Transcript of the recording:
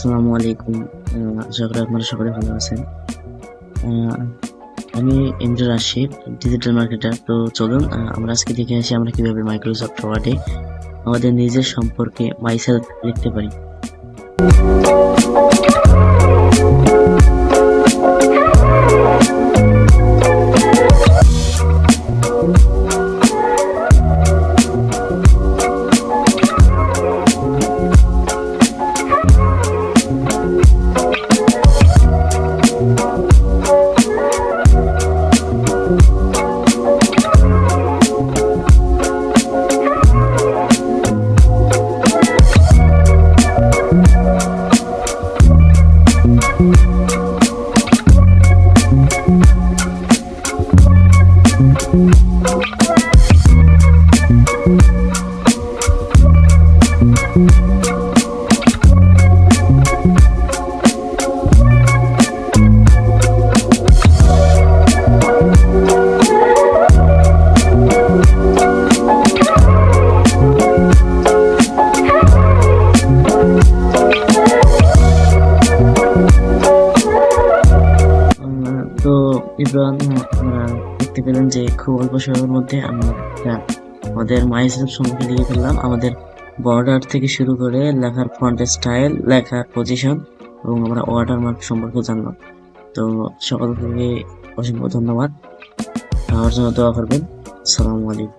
আসসালামু আলাইকুম। আশা করি আপনারা সকলে ভালো আছেন। আহ, আমি ইমরুল রাশিদ, ডিজিটাল মার্কেটার। তো চলুন আমরা আজকে দেখে আসি আমরা কিভাবে মাইক্রোসফট ওয়ার্ডে আমাদের নিজের সম্পর্কে মাইসেলফ লিখতে পারি। তো ইব্রান, আমরা দেখতে পেলেন যে খুব অল্প সময়ের মধ্যে আমরা আমাদের মাইসেলফ সম্পর্কে লিখে ফেললাম। আমাদের বর্ডার থেকে শুরু করে লেখার ফন্ট স্টাইল, লেখার পজিশন এবং আমরা ওয়াটারমার্ক সম্পর্কে জানলাম। তো সকলকে অসংখ্য ধন্যবাদ। আমার জন্য দোয়া করবেন। আসসালামু আলাইকুম।